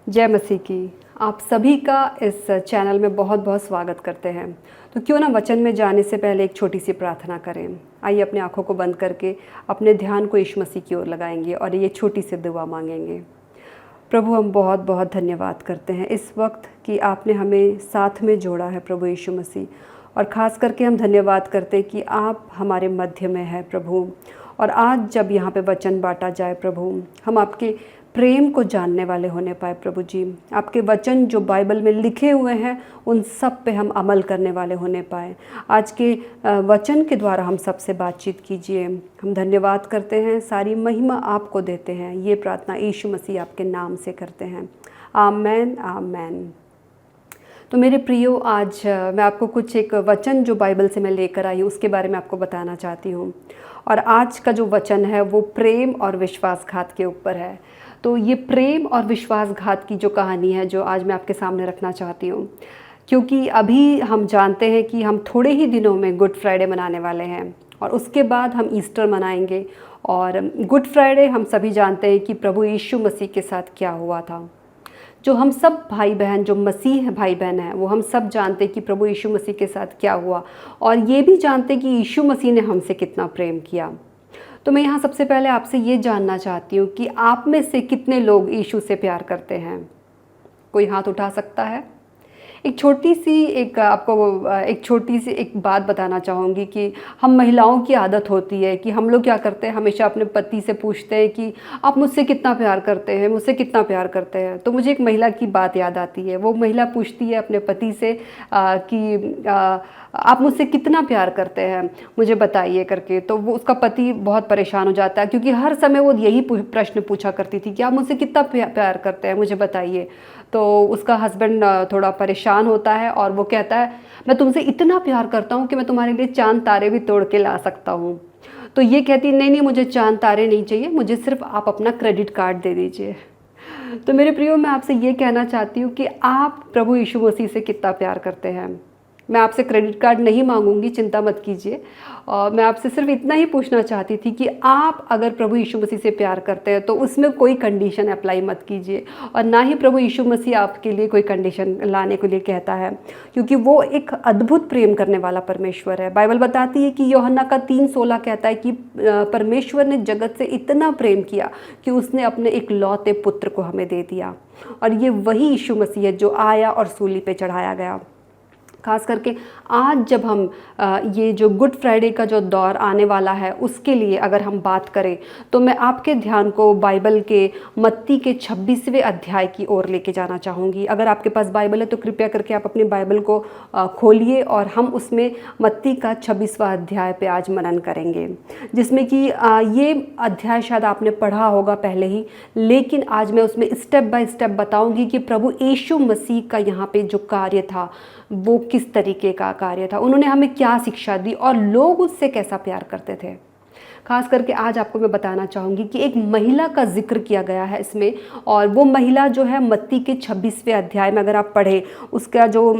जय मसीह की। आप सभी का इस चैनल में बहुत बहुत स्वागत करते हैं। तो क्यों ना वचन में जाने से पहले एक छोटी सी प्रार्थना करें। आइए अपनी आंखों को बंद करके अपने ध्यान को यीशु मसीह की ओर लगाएंगे और ये छोटी सी दुआ मांगेंगे। प्रभु, हम बहुत बहुत धन्यवाद करते हैं इस वक्त कि आपने हमें साथ में जोड़ा है प्रभु यीशु मसीह। और ख़ास करके हम धन्यवाद करते हैं कि आप हमारे मध्य में हैं प्रभु। और आज जब यहाँ पे वचन बांटा जाए प्रभु, हम आपके प्रेम को जानने वाले होने पाए प्रभु जी। आपके वचन जो बाइबल में लिखे हुए हैं उन सब पे हम अमल करने वाले होने पाए। आज के वचन के द्वारा हम सबसे बातचीत कीजिए। हम धन्यवाद करते हैं, सारी महिमा आपको देते हैं। ये प्रार्थना यीशु मसीह आपके नाम से करते हैं, आमेन आमेन। तो मेरे प्रियो, आज मैं आपको कुछ एक वचन जो बाइबल से मैं लेकर आई हूँ उसके बारे में आपको बताना चाहती हूँ। और आज का जो वचन है वो प्रेम और विश्वासघात के ऊपर है। तो ये प्रेम और विश्वासघात की जो कहानी है जो आज मैं आपके सामने रखना चाहती हूँ, क्योंकि अभी हम जानते हैं कि हम थोड़े ही दिनों में गुड फ्राइडे मनाने वाले हैं और उसके बाद हम ईस्टर मनाएंगे। और गुड फ्राइडे हम सभी जानते हैं कि प्रभु यीशु मसीह के साथ क्या हुआ था। जो हम सब भाई बहन, जो मसीह भाई बहन हैं, वो हम सब जानते हैं कि प्रभु यीशु मसीह के साथ क्या हुआ और ये भी जानते हैं कि यीशु मसीह ने हमसे कितना प्रेम किया। तो मैं यहाँ सबसे पहले आपसे ये जानना चाहती हूँ कि आप में से कितने लोग यीशु से प्यार करते हैं? कोई हाथ उठा सकता है? एक छोटी सी एक बात बताना चाहूँगी कि हम महिलाओं की आदत होती है कि हम लोग क्या करते हैं, हमेशा अपने पति से पूछते हैं कि आप मुझसे कितना प्यार करते हैं, मुझसे कितना प्यार करते हैं। तो मुझे एक महिला की बात याद आती है। वो महिला पूछती है अपने पति से कि आप मुझसे कितना प्यार करते हैं, मुझे बताइए करके। तो वो उसका पति बहुत परेशान हो जाता है, क्योंकि हर समय वो यही प्रश्न पूछा करती थी कि आप मुझसे कितना प्यार करते हैं, मुझे बताइए। तो उसका हस्बैंड थोड़ा परेशान होता है और वो कहता है, मैं तुमसे इतना प्यार करता हूँ कि मैं तुम्हारे लिए चांद तारे भी तोड़ के ला सकता हूँ। तो ये कहती, नहीं नहीं, मुझे चांद तारे नहीं चाहिए, मुझे सिर्फ आप अपना क्रेडिट कार्ड दे दीजिए। तो मेरे प्रियो, मैं आपसे ये कहना चाहती हूँ कि आप प्रभु यीशु मसीह से कितना प्यार करते हैं। मैं आपसे क्रेडिट कार्ड नहीं मांगूंगी, चिंता मत कीजिए। और मैं आपसे सिर्फ इतना ही पूछना चाहती थी कि आप अगर प्रभु यीशु मसीह से प्यार करते हैं तो उसमें कोई कंडीशन अप्लाई मत कीजिए, और ना ही प्रभु यीशु मसीह आपके लिए कोई कंडीशन लाने के लिए कहता है, क्योंकि वो एक अद्भुत प्रेम करने वाला परमेश्वर है। बाइबल बताती है कि यूहन्ना का 3:16 कहता है कि परमेश्वर ने जगत से इतना प्रेम किया कि उसने अपने इकलौते पुत्र को हमें दे दिया। और ये वही यीशु मसीह है जो आया और सूली पे चढ़ाया गया। खास करके आज जब हम ये जो गुड फ्राइडे का जो दौर आने वाला है उसके लिए अगर हम बात करें, तो मैं आपके ध्यान को बाइबल के मत्ती के 26वें अध्याय की ओर लेके जाना चाहूँगी। अगर आपके पास बाइबल है तो कृपया करके आप अपनी बाइबल को खोलिए और हम उसमें मत्ती का 26वां अध्याय पे आज मनन करेंगे, जिसमें कि ये अध्याय शायद आपने पढ़ा होगा पहले ही, लेकिन आज मैं उसमें स्टेप बाय स्टेप बताऊँगी कि प्रभु यीशु मसीह का यहाँ पे जो कार्य था वो किस तरीके का कार्य था, उन्होंने हमें क्या शिक्षा दी और लोग उससे कैसा प्यार करते थे। खास करके आज आपको मैं बताना चाहूँगी कि एक महिला का जिक्र किया गया है इसमें, और वो महिला जो है मत्ती के 26वें अध्याय में अगर आप पढ़े, उसका जो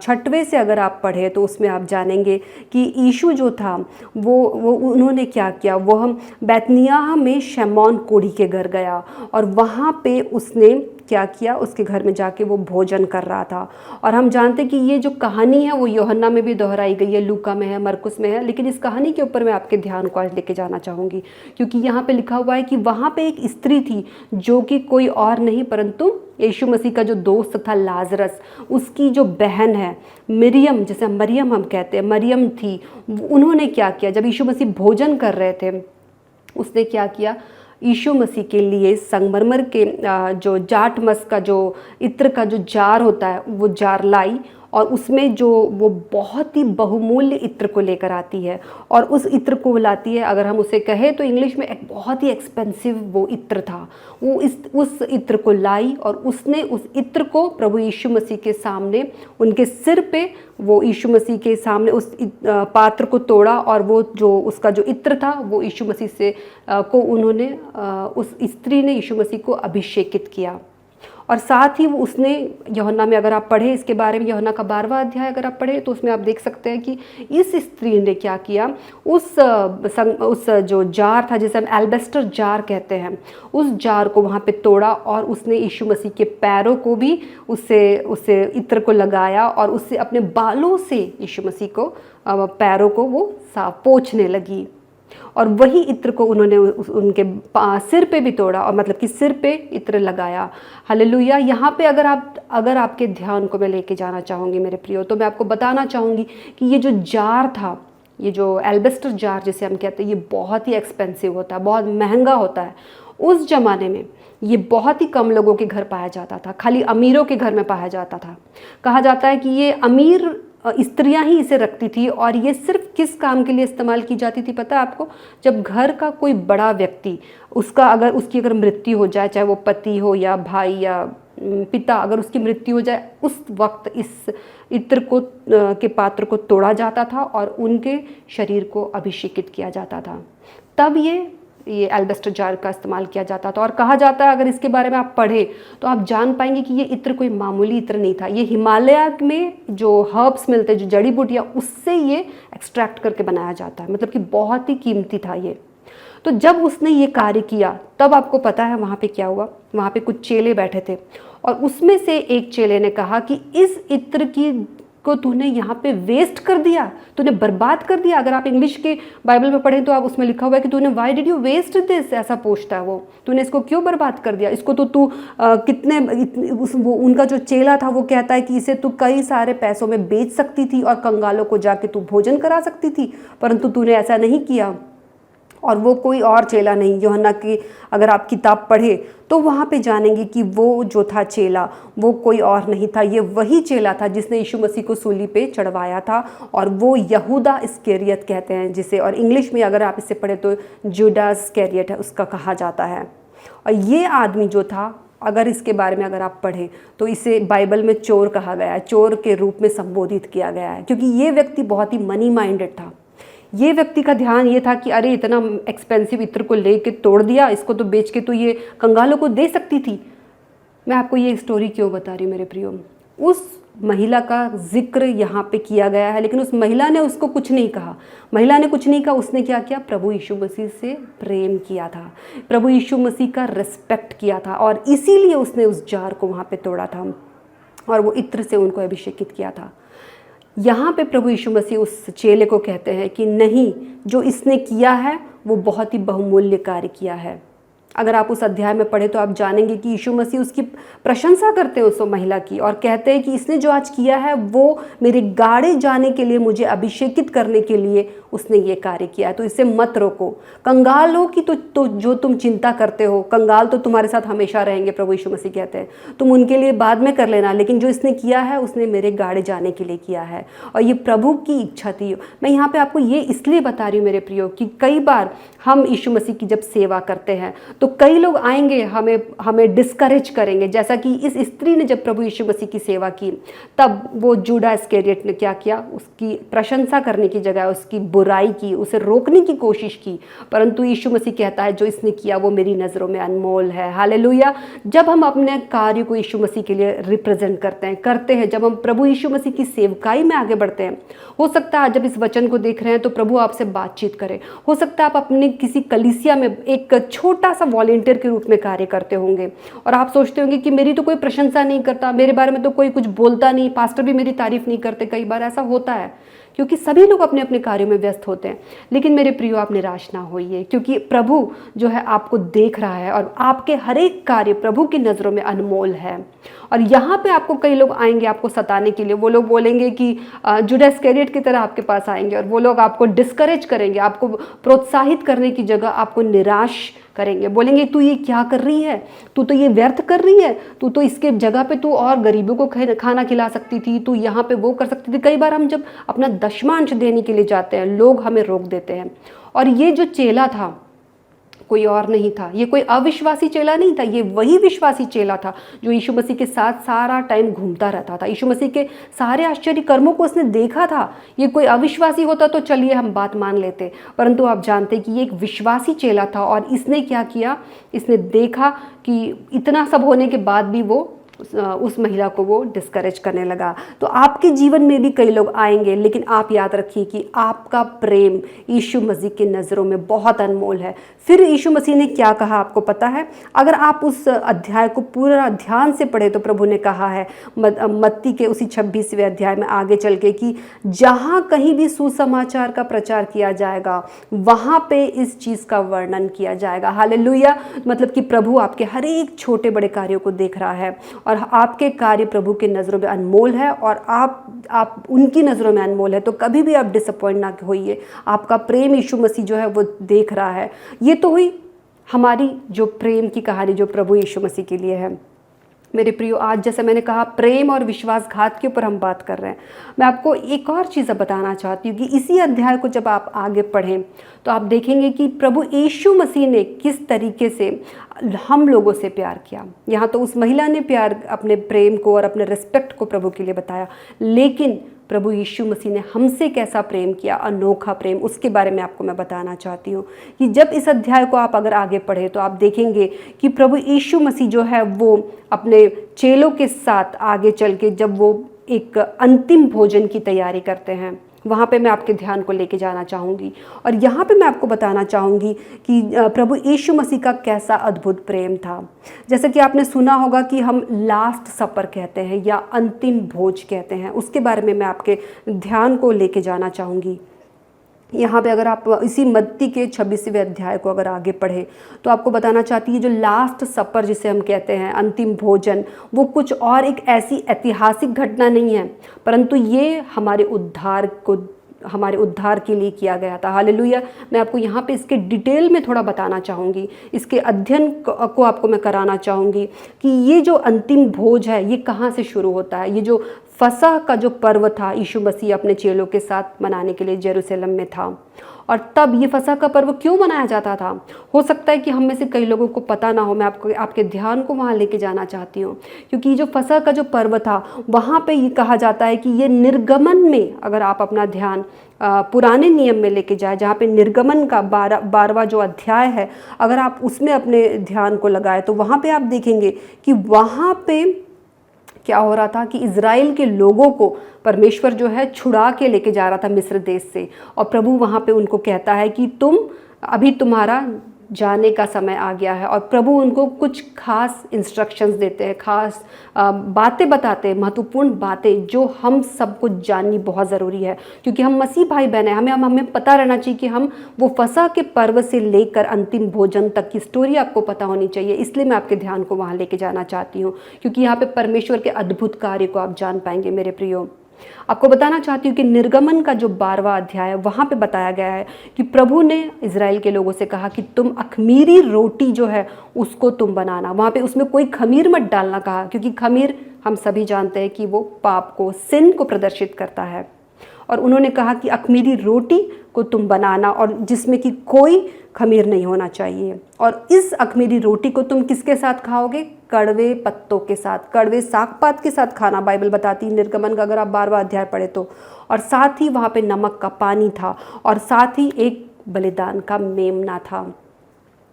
6वें से अगर आप पढ़े तो उसमें आप जानेंगे कि यीशु जो था वो उन्होंने क्या किया। वो हम बैतनिय्याह में शमौन कोढ़ी के घर गया और वहाँ पे उसने क्या किया, उसके घर में जाके वो भोजन कर रहा था। और हम जानते कि ये जो कहानी है वो यूहन्ना में भी दोहराई गई है, लूका में है, मरकुस में है, लेकिन इस कहानी के ऊपर मैं आपके ध्यान को आज लेके जाना चाहूँगी, क्योंकि यहाँ पे लिखा हुआ है कि वहाँ पे एक स्त्री थी जो कि कोई और नहीं परंतु यीशु मसीह का जो दोस्त था लाजरस, उसकी जो बहन है मरियम, जैसे मरियम हम कहते हैं, मरियम थी। उन्होंने क्या किया, जब यीशु मसीह भोजन कर रहे थे उसने क्या किया, यीशु मसीह के लिए संगमरमर के जो जाटमस का जो इत्र का जो जार होता है वो जार लाई, और उसमें जो वो बहुत ही बहुमूल्य इत्र को लेकर आती है और उस इत्र को लाती है, अगर हम उसे कहें तो इंग्लिश में एक बहुत ही एक्सपेंसिव वो इत्र था। वो उस इत्र को लाई और उसने उस इत्र को प्रभु यीशु मसीह के सामने, उनके सिर पे वो यीशु मसीह के सामने उस पात्र को तोड़ा, और वो जो उसका जो इत्र था वो यीशु मसीह से को उन्होंने उस स्त्री ने यीशु मसीह को अभिषेकित किया। और साथ ही वो उसने यूहन्ना में अगर आप पढ़े इसके बारे में, यूहन्ना का 12वां अध्याय अगर आप पढ़े तो उसमें आप देख सकते हैं कि इस स्त्री ने क्या किया, उस जो जार था जिसे हम एल्बेस्टर जार कहते हैं, उस जार को वहाँ पे तोड़ा और उसने यीशु मसीह के पैरों को भी उससे इत्र को लगाया और उससे अपने बालों से यीशु मसीह को पैरों को वो साफ पोंछने लगी। और वही इत्र को उन्होंने उनके सिर पे भी तोड़ा और मतलब कि सिर पे इत्र लगाया। हालेलुया। यहाँ पे अगर आपके ध्यान को मैं लेके जाना चाहूँगी मेरे प्रियो, तो मैं आपको बताना चाहूँगी कि ये जो जार था, ये जो एल्बेस्टर जार जिसे हम कहते हैं, ये बहुत ही एक्सपेंसिव होता है, बहुत महंगा होता है। उस ज़माने में ये बहुत ही कम लोगों के घर पाया जाता था, खाली अमीरों के घर में पाया जाता था। कहा जाता है कि ये अमीर स्त्रियां ही इसे रखती थी और ये सिर्फ किस काम के लिए इस्तेमाल की जाती थी पता है आपको? जब घर का कोई बड़ा व्यक्ति उसकी अगर मृत्यु हो जाए, चाहे वो पति हो या भाई या पिता, अगर उसकी मृत्यु हो जाए, उस वक्त इस इत्र को के पात्र को तोड़ा जाता था और उनके शरीर को अभिषेकित किया जाता था। तब ये एल्बेस्टर जार का इस्तेमाल किया जाता था। और कहा जाता है, अगर इसके बारे में आप पढ़े तो आप जान पाएंगे कि ये इत्र कोई मामूली इत्र नहीं था। ये हिमालय में जो हर्ब्स मिलते हैं, जो जड़ी बूटियाँ, उससे ये एक्सट्रैक्ट करके बनाया जाता है, मतलब कि बहुत ही कीमती था ये। तो जब उसने ये कार्य किया तब आपको पता है वहाँ पे क्या हुआ? वहाँ पे कुछ चेले बैठे थे और उसमें से एक चेले ने कहा कि इस इत्र को तूने यहाँ पे वेस्ट कर दिया, तूने बर्बाद कर दिया। अगर आप इंग्लिश के बाइबल में पढ़ें तो आप उसमें लिखा हुआ है कि तूने why did you waste this, ऐसा पूछता है वो, तूने इसको क्यों बर्बाद कर दिया? इसको तो तू वो उनका जो चेला था वो कहता है कि इसे तू कई सारे पैसों में बेच सकती थी और कंगालों को जाके तू भोजन करा सकती थी, परंतु तूने ऐसा नहीं किया। और वो कोई और चेला नहीं, यूहन्ना की अगर आप किताब पढ़े तो वहाँ पे जानेंगे कि वो जो था चेला वो कोई और नहीं था, ये वही चेला था जिसने यीशु मसीह को सूली पे चढ़वाया था। और वो यहूदा इस्करियत कहते हैं जिसे, और इंग्लिश में अगर आप इसे पढ़े तो जूडास इस्करियत है उसका कहा जाता है। और ये आदमी जो था, अगर इसके बारे में अगर आप पढ़ें तो इसे बाइबल में चोर कहा गया है, चोर के रूप में संबोधित किया गया है, क्योंकि ये व्यक्ति बहुत ही मनी माइंडेड था। ये व्यक्ति का ध्यान ये था कि अरे इतना एक्सपेंसिव इत्र को लेके तोड़ दिया, इसको तो बेच के तो ये कंगालों को दे सकती थी। मैं आपको ये स्टोरी क्यों बता रही हूँ मेरे प्रियो? उस महिला का जिक्र यहाँ पे किया गया है, लेकिन उस महिला ने उसको कुछ नहीं कहा। महिला ने कुछ नहीं कहा, उसने क्या किया? प्रभु यीशु मसीह से प्रेम किया था, प्रभु यीशु मसीह का रिस्पेक्ट किया था और इसीलिए उसने उस जार को वहाँ पे तोड़ा था और वो इत्र से उनको अभिषेकित किया था। यहाँ पे प्रभु यीशु मसीह उस चेले को कहते हैं कि नहीं, जो इसने किया है वो बहुत ही बहुमूल्य कार्य किया है। अगर आप उस अध्याय में पढ़े तो आप जानेंगे कि यीशु मसीह उसकी प्रशंसा करते हैं उस महिला की और कहते हैं कि इसने जो आज किया है वो मेरे गाड़े जाने के लिए, मुझे अभिषेकित करने के लिए उसने ये कार्य किया है, तो इसे मत रोको। कंगालों की तो जो तुम चिंता करते हो, कंगाल तो तुम्हारे साथ हमेशा रहेंगे, प्रभु यीशु मसीह कहते हैं, तुम उनके लिए बाद में कर लेना, लेकिन जो इसने किया है उसने मेरे गाड़े जाने के लिए किया है। और ये प्रभु की इच्छा थी। मैं यहाँ पे आपको ये इसलिए बता रही हूँ मेरे प्रियो कि कई बार हम यीशु मसीह की जब सेवा करते हैं तो कई लोग आएंगे हमें डिस्करेज करेंगे, जैसा कि इस स्त्री ने जब प्रभु यीशु मसीह की सेवा की तब वो जूडा इस्करियत ने क्या किया? उसकी प्रशंसा करने की जगह उसकी बुराई की, उसे रोकने की कोशिश की। परंतु यीशु मसीह कहता है जो इसने किया वो मेरी नज़रों में अनमोल है। हालेलुया। जब हम अपने कार्य को यीशु मसीह के लिए रिप्रेजेंट करते हैं, जब हम प्रभु यीशु मसीह की सेवकाई में आगे बढ़ते हैं, हो सकता है जब इस वचन को देख रहे हैं तो प्रभु आपसे बातचीत करे। हो सकता है आप अपने किसी कलीसिया में एक छोटा सा वॉलंटियर के रूप में कार्य करते होंगे और आप सोचते होंगे कि मेरी तो कोई प्रशंसा नहीं करता, मेरे बारे में तो कोई कुछ बोलता नहीं, पास्टर भी मेरी तारीफ नहीं करते। कई बार ऐसा होता है क्योंकि सभी लोग अपने अपने कार्यों में व्यस्त होते हैं। लेकिन मेरे प्रियो, आप निराश ना होइए, क्योंकि प्रभु जो है आपको देख रहा है और आपके हर एक कार्य प्रभु की नज़रों में अनमोल है। और यहाँ पे आपको कई लोग आएंगे आपको सताने के लिए। वो लोग बोलेंगे कि जूडा इस्करियत की तरह आपके पास आएंगे और वो लोग आपको डिस्करेज करेंगे, आपको प्रोत्साहित करने की जगह आपको निराश करेंगे। बोलेंगे तू ये क्या कर रही है, तू तो ये व्यर्थ कर रही है, तू तो इसके जगह पे तू और गरीबों को खाना खिला सकती थी, तू यहाँ पे वो कर सकती थी। कई बार हम जब अपना दशमांश देने के लिए जाते हैं लोग हमें रोक देते हैं। और ये जो चेला था कोई और नहीं था, ये कोई अविश्वासी चेला नहीं था, ये वही विश्वासी चेला था जो यीशु मसीह के साथ सारा टाइम घूमता रहता था। यीशु मसीह के सारे आश्चर्य कर्मों को उसने देखा था। ये कोई अविश्वासी होता तो चलिए हम बात मान लेते, परंतु आप जानते कि ये एक विश्वासी चेला था। और इसने क्या किया, इसने देखा कि इतना सब होने के बाद भी वो उस महिला को वो डिस्करेज करने लगा। तो आपके जीवन में भी कई लोग आएंगे, लेकिन आप याद रखिए कि आपका प्रेम यीशु मसीह की नज़रों में बहुत अनमोल है। फिर यीशु मसीह ने क्या कहा आपको पता है? अगर आप उस अध्याय को पूरा ध्यान से पढ़े तो प्रभु ने कहा है मत्ती के उसी 26वें अध्याय में आगे चल के कि जहाँ कहीं भी सुसमाचार का प्रचार किया जाएगा वहाँ पे इस चीज़ का वर्णन किया जाएगा। हालेलुया। मतलब कि प्रभु आपके हर एक छोटे बड़े कार्यों को देख रहा है और आपके कार्य प्रभु की नज़रों में अनमोल है और आप उनकी नज़रों में अनमोल है। तो कभी भी आप डिसअपॉइंट ना होइए, आपका प्रेम यीशु मसीह जो है वो देख रहा है। ये तो हुई हमारी जो प्रेम की कहानी जो प्रभु यीशु मसीह के लिए है। मेरे प्रियो, आज जैसे मैंने कहा प्रेम और विश्वासघात के ऊपर हम बात कर रहे हैं। मैं आपको एक और चीज़ बताना चाहती हूँ कि इसी अध्याय को जब आप आगे पढ़ें तो आप देखेंगे कि प्रभु यीशु मसीह ने किस तरीके से हम लोगों से प्यार किया। यहाँ तो उस महिला ने प्यार, अपने प्रेम को और अपने रिस्पेक्ट को प्रभु के लिए बताया, लेकिन प्रभु यीशु मसीह ने हमसे कैसा प्रेम किया, अनोखा प्रेम, उसके बारे में आपको मैं बताना चाहती हूँ कि जब इस अध्याय को आप अगर आगे पढ़े तो आप देखेंगे कि प्रभु यीशु मसीह जो है वो अपने चेलों के साथ आगे चल के जब वो एक अंतिम भोजन की तैयारी करते हैं, वहाँ पे मैं आपके ध्यान को लेके जाना चाहूँगी। और यहाँ पे मैं आपको बताना चाहूँगी कि प्रभु यीशु मसीह का कैसा अद्भुत प्रेम था। जैसे कि आपने सुना होगा कि हम लास्ट सपर कहते हैं या अंतिम भोज कहते हैं, उसके बारे में मैं आपके ध्यान को लेके जाना चाहूँगी। यहाँ पे अगर आप इसी मत्ती के 26वें अध्याय को अगर आगे पढ़े तो आपको बताना चाहती है जो लास्ट सपर जिसे हम कहते हैं, अंतिम भोजन, वो कुछ और एक ऐसी ऐतिहासिक घटना नहीं है, परंतु ये हमारे उद्धार के लिए किया गया था। हालेलुया। मैं आपको यहाँ पे इसके डिटेल में थोड़ा बताना चाहूँगी, इसके अध्ययन को आपको मैं कराना चाहूँगी कि ये जो अंतिम भोज है ये कहाँ से शुरू होता है। ये जो फसह का जो पर्व था, यीशु मसीह अपने चेलों के साथ मनाने के लिए जेरूशलेम में था। और तब ये फसह का पर्व क्यों मनाया जाता था? हो सकता है कि हम में से कई लोगों को पता ना हो। मैं आपके ध्यान को वहाँ लेके जाना चाहती हूँ, क्योंकि जो फसह का जो पर्व था वहाँ पे ये कहा जाता है कि ये निर्गमन में, अगर आप अपना ध्यान पुराने नियम में लेके जाए, जहाँ पे निर्गमन का 12वां जो अध्याय है, अगर आप उसमें अपने ध्यान को लगाए तो वहाँ पे आप देखेंगे कि वहाँ पे क्या हो रहा था कि इज़राइल के लोगों को परमेश्वर जो है छुड़ा के लेके जा रहा था मिस्र देश से। और प्रभु वहाँ पे उनको कहता है कि तुम्हारा जाने का समय आ गया है। और प्रभु उनको कुछ खास इंस्ट्रक्शंस देते हैं, खास बातें बताते हैं, महत्वपूर्ण बातें जो हम सबको जाननी बहुत ज़रूरी है, क्योंकि हम मसीह भाई बहन हैं। हमें पता रहना चाहिए कि हम वो फसह के पर्व से लेकर अंतिम भोजन तक की स्टोरी आपको पता होनी चाहिए। इसलिए मैं आपके ध्यान को वहाँ लेके जाना चाहती हूँ, क्योंकि यहाँ पर परमेश्वर के अद्भुत कार्य को आप जान पाएंगे। मेरे प्रियो, आपको बताना चाहती हूँ कि निर्गमन का जो 12वां अध्याय है वहाँ पे बताया गया है कि प्रभु ने इज़राइल के लोगों से कहा कि तुम अख़मीरी रोटी जो है उसको तुम बनाना। वहाँ पे उसमें कोई खमीर मत डालना कहा, क्योंकि खमीर हम सभी जानते हैं कि वो पाप को, सिन को प्रदर्शित करता है। और उन्होंने कहा कि अख़मीरी रोटी को तुम बनाना और जिसमें कि कोई खमीर नहीं होना चाहिए। और इस अख़मीरी रोटी को तुम किसके साथ खाओगे? कड़वे पत्तों के साथ, कड़वे सागपात के साथ खाना, बाइबल बताती है निर्गमन का, अगर आप 12वां अध्याय पढ़े तो। और साथ ही वहाँ पे नमक का पानी था और साथ ही एक बलिदान का मेमना था।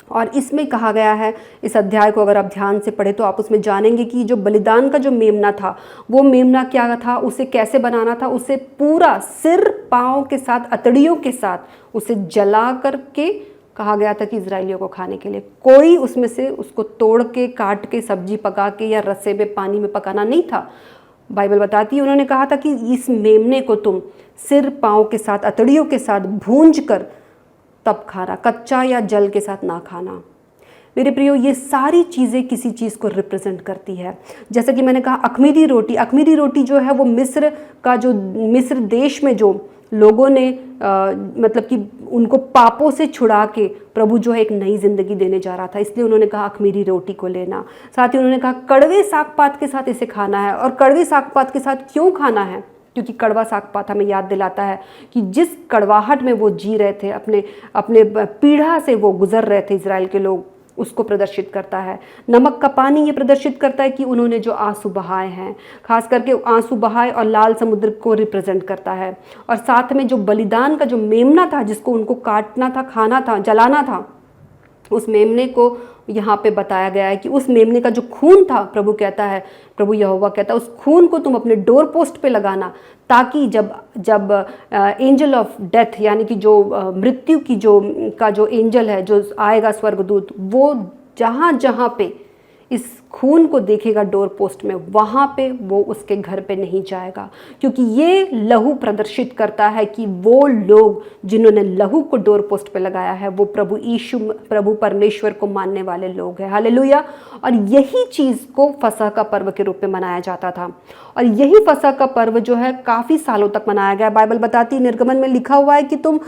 और इसमें कहा गया है, इस अध्याय को अगर आप ध्यान से पढ़े तो आप उसमें जानेंगे कि जो बलिदान का जो मेमना था, वो मेमना क्या था, उसे कैसे बनाना था। उसे पूरा सिर पाँव के साथ, अतड़ियों के साथ उसे जला करके कहा गया था कि इजरायलियों को खाने के लिए। कोई उसमें से उसको तोड़ के, काट के, सब्जी पका के या रस्से में, पानी में पकाना नहीं था। बाइबल बताती है, उन्होंने कहा था कि इस मेमने को तुम सिर पाँव के साथ, अतड़ियों के साथ भूंज कर तब खाना, कच्चा या जल के साथ ना खाना। मेरे प्रियो, ये सारी चीज़ें किसी चीज़ को रिप्रेजेंट करती है। जैसे कि मैंने कहा अख़मीरी रोटी जो है वो मिस्र देश में जो लोगों ने मतलब कि उनको पापों से छुड़ा के प्रभु जो है एक नई ज़िंदगी देने जा रहा था, इसलिए उन्होंने कहा अख़मीरी रोटी को लेना। साथ ही उन्होंने कहा कड़वे सागपात के साथ इसे खाना है। और कड़वे सागपात के साथ क्यों खाना है? क्योंकि कड़वा सागपात हमें याद दिलाता है कि जिस कड़वाहट में वो जी रहे थे, अपने अपने पीढ़ा से वो गुजर रहे थे इज़राइल के लोग, उसको प्रदर्शित करता है। नमक का पानी ये प्रदर्शित करता है कि उन्होंने जो आंसू बहाए हैं, खास करके आंसू बहाए, और लाल समुद्र को रिप्रेजेंट करता है। और साथ में जो बलिदान का जो मेमना था जिसको उनको काटना था, खाना था, जलाना था, उस मेमने को यहाँ पे बताया गया है कि उस मेमने का जो खून था, प्रभु कहता है, प्रभु यहोवा कहता है, उस खून को तुम अपने डोर पोस्ट पे लगाना, ताकि जब जब एंजल ऑफ डेथ यानी कि जो मृत्यु की जो एंजल है, जो आएगा स्वर्गदूत, वो जहाँ जहाँ पे इस खून को देखेगा डोर पोस्ट में, वहाँ पे वो उसके घर पे नहीं जाएगा, क्योंकि ये लहू प्रदर्शित करता है कि वो लोग जिन्होंने लहू को डोर पोस्ट पे लगाया है वो प्रभु यीशु, प्रभु परमेश्वर को मानने वाले लोग हैं। हालेलुया। और यही चीज़ को फसह का पर्व के रूप में मनाया जाता था, और यही फसह का पर्व जो है काफ़ी सालों तक मनाया गया। बाइबल बताती है, निर्गमन में लिखा हुआ है कि तुम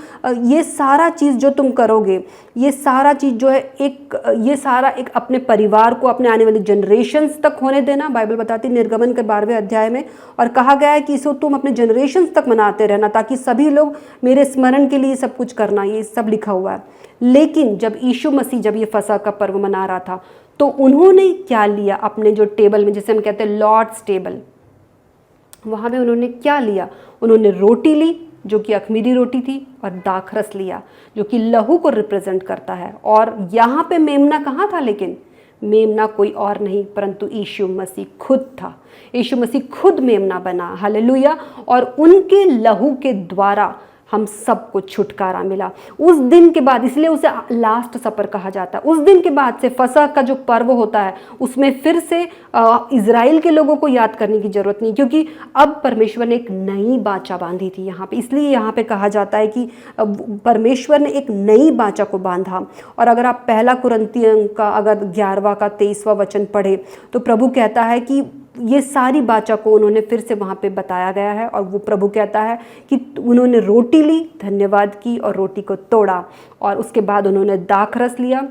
ये सारा चीज़ जो तुम करोगे, ये सारा चीज़ जो है ये सारा एक अपने परिवार को, अपने आने वाली जनरेशन्स तक होने देना। बाइबल बताती है निर्गमन के 12वें अध्याय में, और कहा गया है कि इसको तुम अपने जनरेशन्स तक मनाते रहना, ताकि सभी लोग मेरे स्मरण के लिए सब कुछ करना, ये सब लिखा हुआ है। लेकिन जब यीशु मसीह जब ये फसह का पर्व मना रहा था, तो उन्होंने क्या लिया अपने जो टेबल में, जिसे हम कहते हैं लॉर्ड्स टेबल, वहाँ में उन्होंने क्या लिया? उन्होंने रोटी ली जो कि अख़मीरी रोटी थी, और दाखरस लिया जो कि लहू को रिप्रेजेंट करता है। और यहाँ पे मेमना कहाँ था? लेकिन मेमना कोई और नहीं परंतु यीशु मसीह खुद था। यीशु मसीह खुद मेमना बना। हालेलुया। और उनके लहू के द्वारा हम सबको छुटकारा मिला। उस दिन के बाद, इसलिए उसे लास्ट सपर कहा जाता है, उस दिन के बाद से फसह का जो पर्व होता है उसमें फिर से इज़राइल के लोगों को याद करने की ज़रूरत नहीं, क्योंकि अब परमेश्वर ने एक नई बाचा बांधी थी यहाँ पे। इसलिए यहाँ पे कहा जाता है कि परमेश्वर ने एक नई बाचा को बांधा। और अगर आप पहला कुरिन्थियों का अगर 11वां का 23वां वचन पढ़े तो प्रभु कहता है कि ये सारी बाचा को उन्होंने फिर से वहाँ पे बताया गया है। और वो प्रभु कहता है कि उन्होंने रोटी ली, धन्यवाद की और रोटी को तोड़ा, और उसके बाद उन्होंने दाखरस लिया।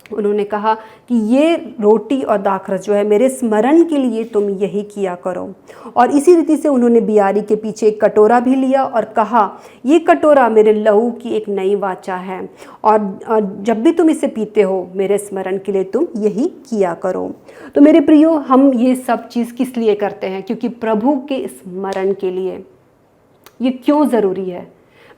उन्होंने कहा कि ये रोटी और दाखरस जो है मेरे स्मरण के लिए तुम यही किया करो। और इसी रीति से उन्होंने बियारी के पीछे एक कटोरा भी लिया और कहा, ये कटोरा मेरे लहू की एक नई वाचा है, और जब भी तुम इसे पीते हो मेरे स्मरण के लिए तुम यही किया करो। तो मेरे प्रियो, हम ये सब चीज़ किस लिए करते हैं? क्योंकि प्रभु के स्मरण के लिए। ये क्यों ज़रूरी है?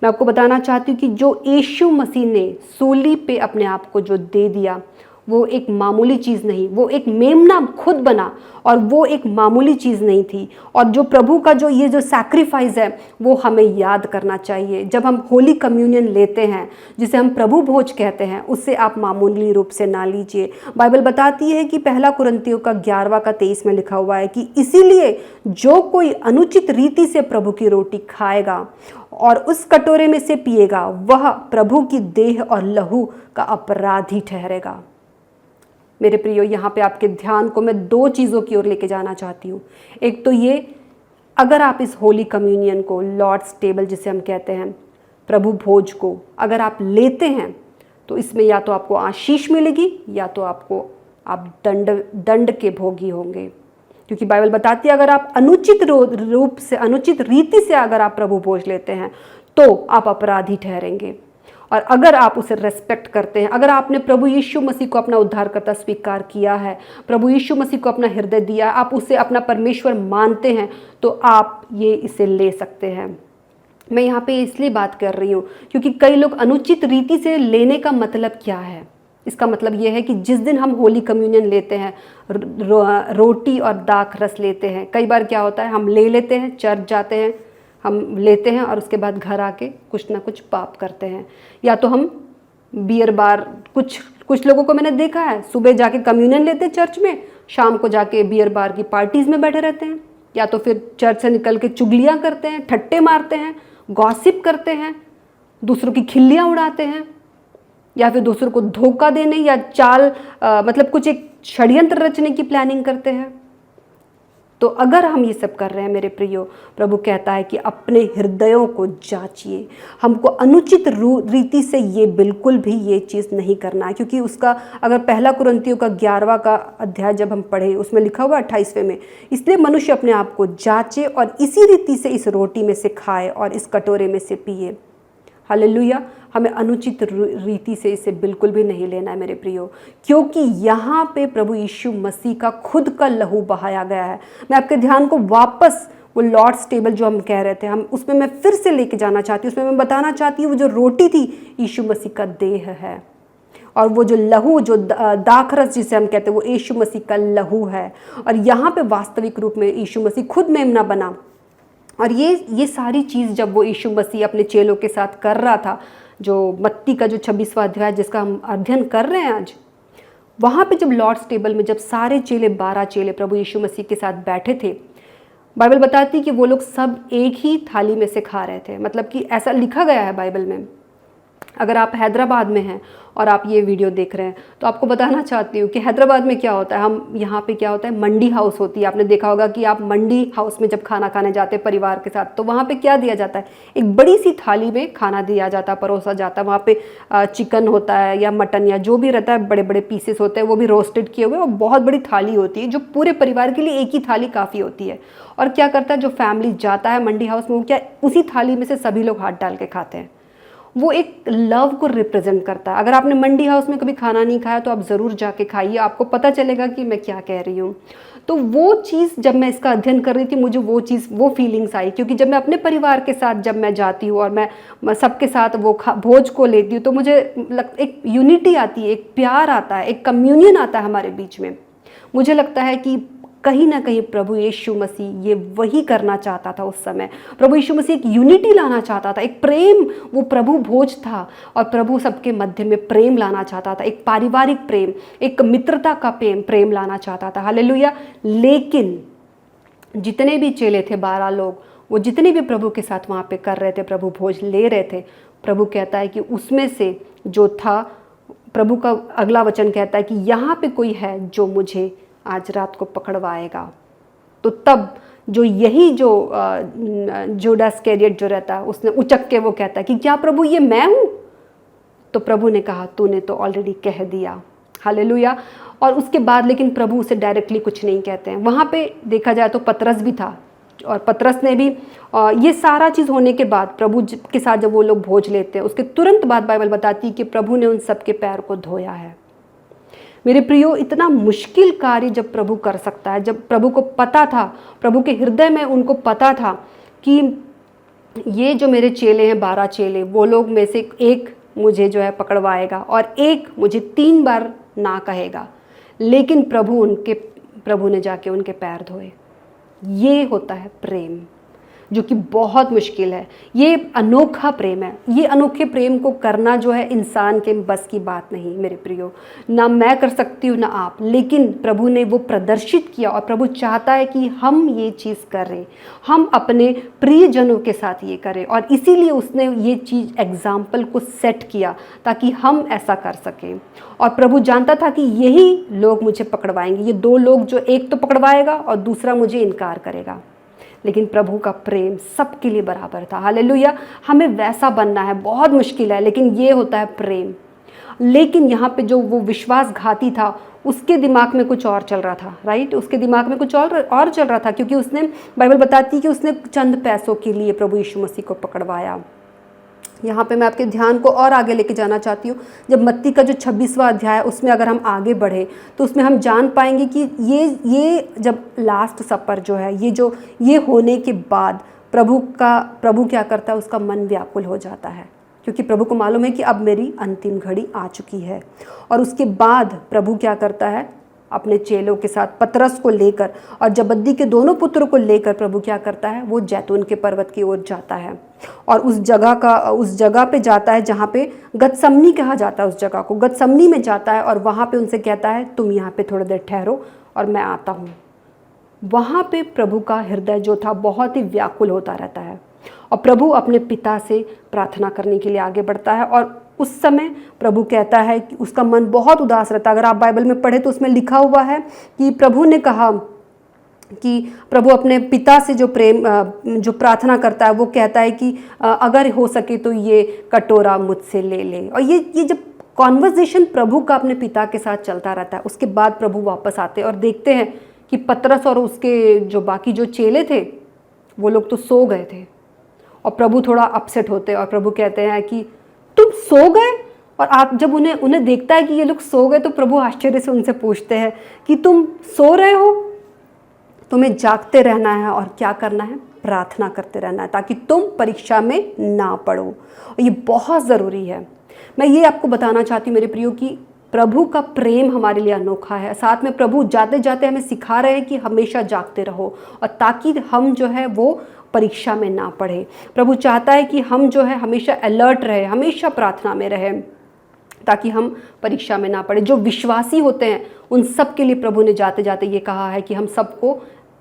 मैं आपको बताना चाहती हूँ कि जो यीशु मसीह ने सूली पे अपने आप को जो दे दिया, वो एक मामूली चीज़ नहीं, वो एक मेमना खुद बना, और वो एक मामूली चीज़ नहीं थी। और जो प्रभु का जो ये जो सैक्रिफाइस है वो हमें याद करना चाहिए। जब हम होली कम्युनियन लेते हैं, जिसे हम प्रभु भोज कहते हैं, उससे आप मामूली रूप से ना लीजिए। बाइबल बताती है कि पहला कुरिन्थियों का 11वां का 23 में लिखा हुआ है कि इसीलिए जो कोई अनुचित रीति से प्रभु की रोटी खाएगा और उस कटोरे में से पिएगा, वह प्रभु की देह और लहू का अपराधी ठहरेगा। मेरे प्रियो, यहाँ पे आपके ध्यान को मैं 2 चीज़ों की ओर लेके जाना चाहती हूँ। एक तो ये, अगर आप इस होली कम्युनियन को, लॉर्ड्स टेबल जिसे हम कहते हैं, प्रभु भोज को अगर आप लेते हैं, तो इसमें या तो आपको आशीष मिलेगी या तो आप दंड के भोगी होंगे। क्योंकि बाइबल बताती है अगर आप अनुचित रूप से, अनुचित रीति से अगर आप प्रभु भोज लेते हैं तो आप अपराधी ठहरेंगे। और अगर आप उसे रेस्पेक्ट करते हैं, अगर आपने प्रभु यीशु मसीह को अपना उद्धारकर्ता स्वीकार किया है, प्रभु यीशु मसीह को अपना हृदय दिया, आप उसे अपना परमेश्वर मानते हैं, तो आप ये इसे ले सकते हैं। मैं यहाँ पे इसलिए बात कर रही हूँ क्योंकि कई लोग अनुचित रीति से लेने का मतलब क्या है? इसका मतलब ये है कि जिस दिन हम होली कम्युनियन लेते हैं, रोटी और दाखरस लेते हैं, कई बार क्या होता है, हम ले लेते हैं, चर्च जाते हैं, हम लेते हैं और उसके बाद घर आके कुछ ना कुछ पाप करते हैं। या तो हम बियर बार, कुछ लोगों को मैंने देखा है, सुबह जाके कम्युनियन लेते हैं चर्च में, शाम को जाके बियर बार की पार्टीज़ में बैठे रहते हैं। या तो फिर चर्च से निकल के चुगलियाँ करते हैं, ठट्टे मारते हैं, गॉसिप करते हैं, दूसरों की खिल्लियाँ उड़ाते हैं, या फिर दूसरों को धोखा देने या चाल मतलब कुछ एक षड्यंत्र रचने की प्लानिंग करते हैं। तो अगर हम ये सब कर रहे हैं मेरे प्रियो, प्रभु कहता है कि अपने हृदयों को जांचिए। हमको अनुचित रीति से ये बिल्कुल भी ये चीज़ नहीं करना है, क्योंकि उसका अगर पहला कुरिन्थियों का 11वां का अध्याय जब हम पढ़े उसमें लिखा हुआ 28वें में, इसलिए मनुष्य अपने आप को जांचे और इसी रीति से इस रोटी में से खाए और इस कटोरे में से पिए। हालेलुया। हमें अनुचित रीति से इसे बिल्कुल भी नहीं लेना है मेरे प्रियो, क्योंकि यहाँ पे प्रभु यीशु मसीह का खुद का लहू बहाया गया है। मैं आपके ध्यान को वापस वो लॉर्ड्स टेबल जो हम कह रहे थे, हम उसमें मैं फिर से लेके जाना चाहती हूँ। उसमें मैं बताना चाहती हूँ वो जो रोटी थी यीशु मसीह का देह है, और वो जो लहू, जो दाखरस जिसे हम कहते हैं, वो यीशु मसीह का लहू है। और यहाँ पे वास्तविक रूप में यीशु मसीह खुद मेमना बना। और ये सारी चीज़ जब वो यीशु मसीह अपने चेलों के साथ कर रहा था, जो मत्ती का जो 26वां अध्याय जिसका हम अध्ययन कर रहे हैं आज, वहाँ पे जब लॉर्ड्स टेबल में जब सारे चेले 12 चेले प्रभु यीशु मसीह के साथ बैठे थे, बाइबल बताती कि वो लोग सब एक ही थाली में से खा रहे थे। मतलब कि ऐसा लिखा गया है बाइबल में। अगर आप हैदराबाद में हैं और आप ये वीडियो देख रहे हैं तो आपको बताना चाहती हूँ कि हैदराबाद में क्या होता है, हम यहाँ पे क्या होता है, मंडी हाउस होती है। आपने देखा होगा कि आप मंडी हाउस में जब खाना खाने जाते हैं परिवार के साथ, तो वहाँ पे क्या दिया जाता है, एक बड़ी सी थाली में खाना दिया जाता है, परोसा जाता है। वहाँ पे चिकन होता है या मटन या जो भी रहता है, बड़े बड़े पीसेस होते हैं, वो भी रोस्टेड किए हुए, और बहुत बड़ी थाली होती है जो पूरे परिवार के लिए एक ही थाली काफ़ी होती है। और क्या करता है, जो फैमिली जाता है मंडी हाउस में, वो क्या उसी थाली में से सभी लोग हाथ डाल के खाते हैं। वो एक लव को रिप्रेजेंट करता है। अगर आपने मंडी हाउस में कभी खाना नहीं खाया तो आप ज़रूर जाके खाइए, आपको पता चलेगा कि मैं क्या कह रही हूँ। तो वो चीज़ जब मैं इसका अध्ययन कर रही थी, मुझे वो चीज़, वो फीलिंग्स आई, क्योंकि जब मैं अपने परिवार के साथ जब मैं जाती हूँ और मैं सबके साथ वो भोज को लेती हूँ, तो मुझे एक यूनिटी आती है, एक प्यार आता है, एक कम्युनियन आता है हमारे बीच में। मुझे लगता है कि कहीं ना कहीं प्रभु यीशु मसीह ये वही करना चाहता था उस समय। प्रभु यीशु मसीह एक यूनिटी लाना चाहता था, एक प्रेम, वो प्रभु भोज था और प्रभु सबके मध्य में प्रेम लाना चाहता था, एक पारिवारिक प्रेम, एक मित्रता का प्रेम लाना चाहता था। हालेलुया। लेकिन जितने भी चेले थे, 12 लोग, वो जितने भी प्रभु के साथ वहाँ पे कर रहे थे, प्रभु भोज ले रहे थे, प्रभु कहता है कि उसमें से जो था, प्रभु का अगला वचन कहता है कि यहाँ पे कोई है जो मुझे आज रात को पकड़वाएगा। तो तब जो यही जो जुडास इस्करियोत जो रहता है, उसने उचक के वो कहता है कि क्या प्रभु ये मैं हूँ? तो प्रभु ने कहा तूने तो ऑलरेडी कह दिया। हालेलुया। और उसके बाद लेकिन प्रभु उसे डायरेक्टली कुछ नहीं कहते हैं। वहाँ पे देखा जाए तो पतरस भी था, और पतरस ने भी ये सारा चीज़ होने के बाद प्रभु के साथ जब वो लोग भोज लेते हैं, उसके तुरंत बाद बाइबल बताती है कि प्रभु ने उन सबके पैर को धोया है। मेरे प्रियो, इतना मुश्किल कार्य जब प्रभु कर सकता है, जब प्रभु को पता था, प्रभु के हृदय में उनको पता था कि ये जो मेरे चेले हैं, 12 चेले, वो लोग में से एक मुझे जो है पकड़वाएगा और एक मुझे 3 बार ना कहेगा, लेकिन प्रभु ने जाके उनके पैर धोए। ये होता है प्रेम, जो कि बहुत मुश्किल है। ये अनोखा प्रेम है। ये अनोखे प्रेम को करना जो है इंसान के बस की बात नहीं मेरे प्रियो, ना मैं कर सकती हूँ ना आप, लेकिन प्रभु ने वो प्रदर्शित किया। और प्रभु चाहता है कि हम ये चीज़ करें, हम अपने प्रियजनों के साथ ये करें, और इसीलिए उसने ये चीज़ एग्जाम्पल को सेट किया ताकि हम ऐसा कर सकें। और प्रभु जानता था कि यही लोग मुझे पकड़वाएंगे, ये 2 लोग, जो एक तो पकड़वाएगा और दूसरा मुझे इनकार करेगा, लेकिन प्रभु का प्रेम सबके लिए बराबर था। हालेलुया। हमें वैसा बनना है, बहुत मुश्किल है, लेकिन ये होता है प्रेम। लेकिन यहाँ पे जो वो विश्वासघाती था, उसके दिमाग में कुछ और चल रहा था, राइट? उसके दिमाग में कुछ और चल रहा था, क्योंकि उसने, बाइबल बताती है कि उसने चंद पैसों के लिए प्रभु यीशु मसीह को पकड़वाया। यहाँ पे मैं आपके ध्यान को और आगे लेके जाना चाहती हूँ। जब मत्ती का जो 26वां अध्याय है, उसमें अगर हम आगे बढ़े तो उसमें हम जान पाएंगे कि ये जब लास्ट सपर जो है, ये होने के बाद प्रभु क्या करता है, उसका मन व्याकुल हो जाता है, क्योंकि प्रभु को मालूम है कि अब मेरी अंतिम घड़ी आ चुकी है। और उसके बाद प्रभु क्या करता है, अपने चेलों के साथ पतरस को लेकर और जबद्दी के दोनों पुत्रों को लेकर प्रभु क्या करता है, वो जैतून के पर्वत की ओर जाता है। और उस जगह पे जाता है जहाँ पे गतसमनी कहा जाता है। उस जगह को गतसमनी में जाता है और वहाँ पे उनसे कहता है तुम यहाँ पे थोड़ी देर ठहरो और मैं आता हूँ। वहाँ पे प्रभु का हृदय जो था बहुत ही व्याकुल होता रहता है, और प्रभु अपने पिता से प्रार्थना करने के लिए आगे बढ़ता है। और उस समय प्रभु कहता है कि उसका मन बहुत उदास रहता है। अगर आप बाइबल में पढ़े तो उसमें लिखा हुआ है कि प्रभु ने कहा कि प्रभु अपने पिता से जो प्रेम जो प्रार्थना करता है, वो कहता है कि अगर हो सके तो ये कटोरा मुझसे ले ले। और ये जब कॉन्वर्जेशन प्रभु का अपने पिता के साथ चलता रहता है, उसके बाद प्रभु वापस आते हैं और देखते हैं कि पतरस और उसके जो बाकी जो चेले थे वो लोग तो सो गए थे। और प्रभु थोड़ा अपसेट होते हैं और प्रभु कहते हैं कि तुम सो गए। और आप जब उन्हें देखता है कि ये लोग सो गए तो प्रभु आश्चर्य से उनसे पूछते हैं कि तुम सो रहे हो, तुम्हें जागते रहना है और क्या करना है, प्रार्थना करते रहना है, ताकि तुम परीक्षा में ना पड़ो। और ये बहुत ज़रूरी है। मैं ये आपको बताना चाहती हूँ मेरे प्रियो कि प्रभु का प्रेम हमारे लिए अनोखा है। साथ में प्रभु जाते जाते हमें सिखा रहे हैं कि हमेशा जागते रहो, और ताकि हम जो है वो परीक्षा में ना पढ़े। प्रभु चाहता है कि हम जो है हमेशा अलर्ट रहे, हमेशा प्रार्थना में रहें, ताकि हम परीक्षा में ना पड़े। जो विश्वासी होते हैं उन सब के लिए प्रभु ने जाते जाते ये कहा है कि हम सबको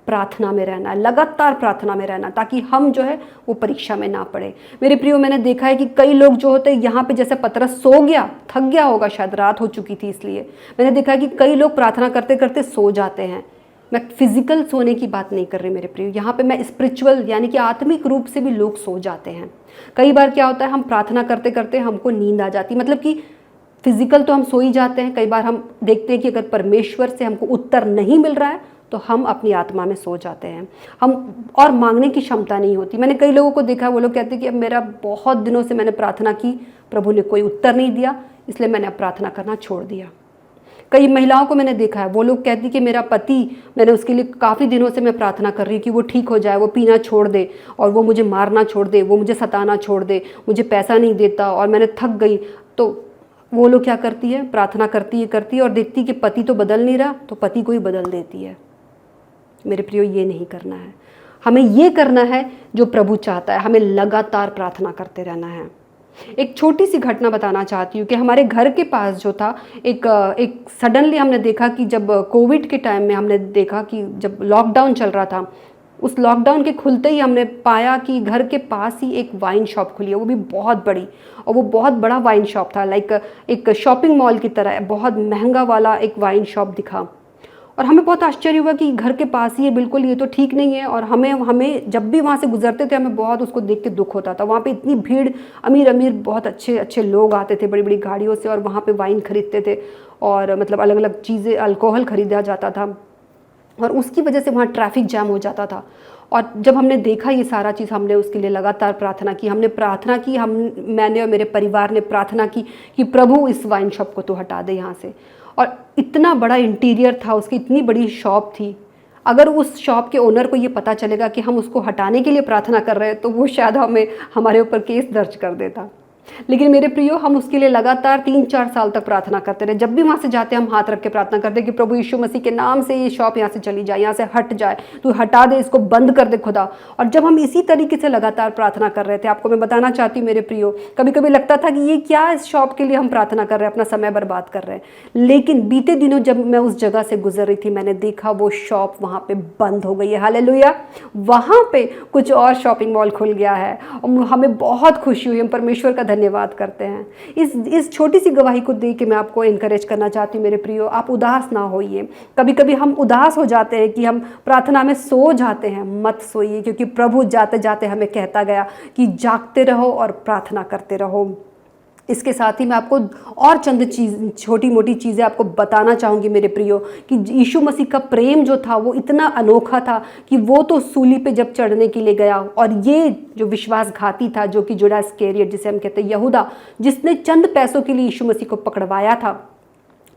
प्रार्थना में रहना है, लगातार प्रार्थना में रहना, ताकि हम जो है वो परीक्षा में ना पड़े। मेरे प्रियो, मैंने देखा है कि कई लोग जो होते हैं यहाँ पे, जैसे पतरस सो गया, थक गया होगा, शायद रात हो चुकी थी, इसलिए मैंने देखा है कि कई लोग प्रार्थना करते करते सो जाते हैं। मैं फिजिकल सोने की बात नहीं कर रही मेरे प्रियो, यहाँ पे मैं स्पिरिचुअल यानी कि आत्मिक रूप से भी लोग सो जाते हैं। कई बार क्या होता है, हम प्रार्थना करते करते हमको नींद आ जाती, मतलब कि फिजिकल तो हम सो ही जाते हैं। कई बार हम देखते हैं कि अगर परमेश्वर से हमको उत्तर नहीं मिल रहा है तो हम अपनी आत्मा में सो जाते हैं, हम और मांगने की क्षमता नहीं होती। मैंने कई लोगों को देखा, वो लोग कहते हैं कि अब मेरा बहुत दिनों से मैंने प्रार्थना की, प्रभु ने कोई उत्तर नहीं दिया, इसलिए मैंने अब प्रार्थना करना छोड़ दिया। कई महिलाओं को मैंने देखा है, वो लोग कहती कि मेरा पति, मैंने उसके लिए काफ़ी दिनों से मैं प्रार्थना कर रही हूँ कि वो ठीक हो जाए, वो पीना छोड़ दे और वो मुझे मारना छोड़ दे, वो मुझे सताना छोड़ दे, मुझे पैसा नहीं देता और मैंने थक गई। तो वो लोग क्या करती है, प्रार्थना करती है और देखती कि पति तो बदल नहीं रहा, तो पति को ही बदल देती है। मेरे प्रियो, ये नहीं करना है। हमें ये करना है जो प्रभु चाहता है, हमें लगातार प्रार्थना करते रहना है। एक छोटी सी घटना बताना चाहती हूँ कि हमारे घर के पास जो था, एक सडनली हमने देखा कि जब कोविड के टाइम में हमने देखा कि जब लॉकडाउन चल रहा था, उस लॉकडाउन के खुलते ही हमने पाया कि घर के पास ही एक वाइन शॉप खुली है, वो भी बहुत बड़ी, और वो बहुत बड़ा वाइन शॉप था, लाइक एक शॉपिंग मॉल की तरह, बहुत महंगा वाला एक वाइन शॉप दिखा। और हमें बहुत आश्चर्य हुआ कि घर के पास ही है, बिल्कुल ये तो ठीक नहीं है। और हमें जब भी वहाँ से गुजरते थे, हमें बहुत उसको देख के दुख होता था। वहाँ पे इतनी भीड़, अमीर बहुत अच्छे अच्छे लोग आते थे बड़ी बड़ी गाड़ियों से, और वहाँ पे वाइन खरीदते थे, और मतलब अलग अलग चीज़ें, अल्कोहल खरीदा जाता था, और उसकी वजह से वहाँ ट्रैफिक जैम हो जाता था। और जब हमने देखा ये सारा चीज़, हमने उसके लिए लगातार प्रार्थना की, मैंने और मेरे परिवार ने प्रार्थना की कि प्रभु इस वाइन शॉप को तो हटा दे यहाँ से। और इतना बड़ा इंटीरियर था उसकी, इतनी बड़ी शॉप थी, अगर उस शॉप के ओनर को ये पता चलेगा कि हम उसको हटाने के लिए प्रार्थना कर रहे हैं तो वो शायद हमारे ऊपर केस दर्ज कर देता। लेकिन मेरे प्रियो, हम उसके लिए लगातार 3-4 साल तक प्रार्थना करते रहे। जब भी वहाँ से जाते हम हाथ रख के प्रार्थना करते कि प्रभु यीशु मसीह के नाम से ये शॉप यहाँ से चली जाए, यहाँ से हट जाए, तू हटा दे, इसको बंद कर दे खुदा। और जब हम इसी तरीके से लगातार प्रार्थना कर रहे थे, आपको मैं बताना चाहती हूँ मेरे प्रियो, कभी कभी लगता था कि ये क्या, इस शॉप के लिए हम प्रार्थना कर रहे हैं, अपना समय बर्बाद कर रहे हैं। लेकिन बीते दिनों जब मैं उस जगह से गुजर रही थी, मैंने देखा वो शॉप वहाँ पे बंद हो गई है। हालेलुया! वहाँ पे कुछ और शॉपिंग मॉल खुल गया है, और हमें बहुत खुशी हुई। हम परमेश्वर का धन्यवाद करते हैं। इस छोटी सी गवाही को देख के मैं आपको इनकरेज करना चाहती हूँ मेरे प्रियो, आप उदास ना होइए। कभी कभी हम उदास हो जाते हैं कि हम प्रार्थना में सो जाते हैं, मत सोइए, क्योंकि प्रभु जाते जाते हमें कहता गया कि जागते रहो और प्रार्थना करते रहो। इसके साथ ही मैं आपको और चंद छोटी मोटी चीज़ें आपको बताना चाहूँगी मेरे प्रियो, कि यीशु मसीह का प्रेम जो था वो इतना अनोखा था कि वो तो सूली पे जब चढ़ने के लिए गया, और ये जो विश्वासघाती था, जो कि जुड़ा स्केरियट जिसे हम कहते हैं, यहूदा, जिसने चंद पैसों के लिए यीशु मसीह को पकड़वाया था,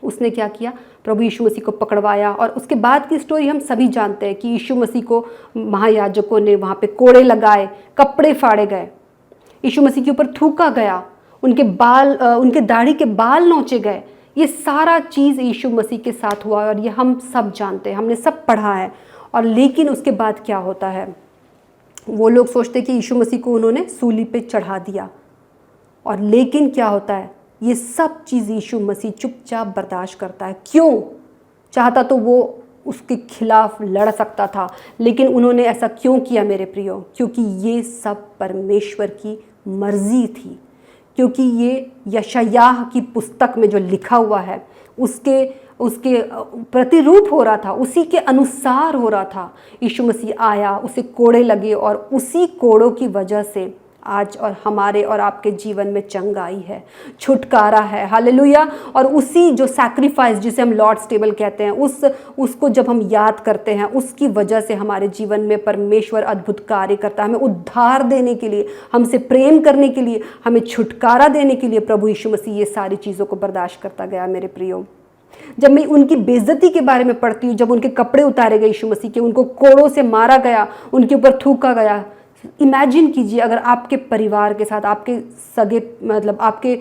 उसने क्या किया, प्रभु यीशु मसीह को पकड़वाया। और उसके बाद की स्टोरी हम सभी जानते हैं कि यीशु मसीह को महायाजकों ने वहाँ पे कोड़े लगाए, कपड़े फाड़े गए, यीशु मसीह के ऊपर थूका गया, उनके दाढ़ी के बाल नोचे गए। ये सारा चीज़ यीशु मसीह के साथ हुआ, और ये हम सब जानते हैं, हमने सब पढ़ा है। और लेकिन उसके बाद क्या होता है, वो लोग सोचते कि यीशु मसीह को उन्होंने सूली पे चढ़ा दिया, और लेकिन क्या होता है, ये सब चीज़ यीशु मसीह चुपचाप बर्दाश्त करता है। क्यों? चाहता तो वो उसके खिलाफ लड़ सकता था, लेकिन उन्होंने ऐसा क्यों किया मेरे प्रियो? क्योंकि ये सब परमेश्वर की मर्जी थी, क्योंकि ये यशायाह की पुस्तक में जो लिखा हुआ है उसके उसके प्रतिरूप हो रहा था, उसी के अनुसार हो रहा था। यीशु मसीह आया, उसे कोड़े लगे और उसी कोड़ों की वजह से आज और हमारे और आपके जीवन में चंगाई है, छुटकारा है। हालेलुया। और उसी जो सैक्रिफाइस जिसे हम लॉर्ड्स टेबल कहते हैं, उसको जब हम याद करते हैं, उसकी वजह से हमारे जीवन में परमेश्वर अद्भुत कार्य करता है। हमें उद्धार देने के लिए, हमसे प्रेम करने के लिए, हमें छुटकारा देने के लिए प्रभु यीशु मसीह ये सारी चीज़ों को बर्दाश्त करता गया। मेरे प्रियो, जब मैं उनकी बेइज्जती के बारे में पढ़ती हूँ, जब उनके कपड़े उतारे गए यीशु मसीह के, उनको कोड़ों से मारा गया, उनके ऊपर थूका गया, इमेजिन कीजिए अगर आपके परिवार के साथ, आपके सगे मतलब आपके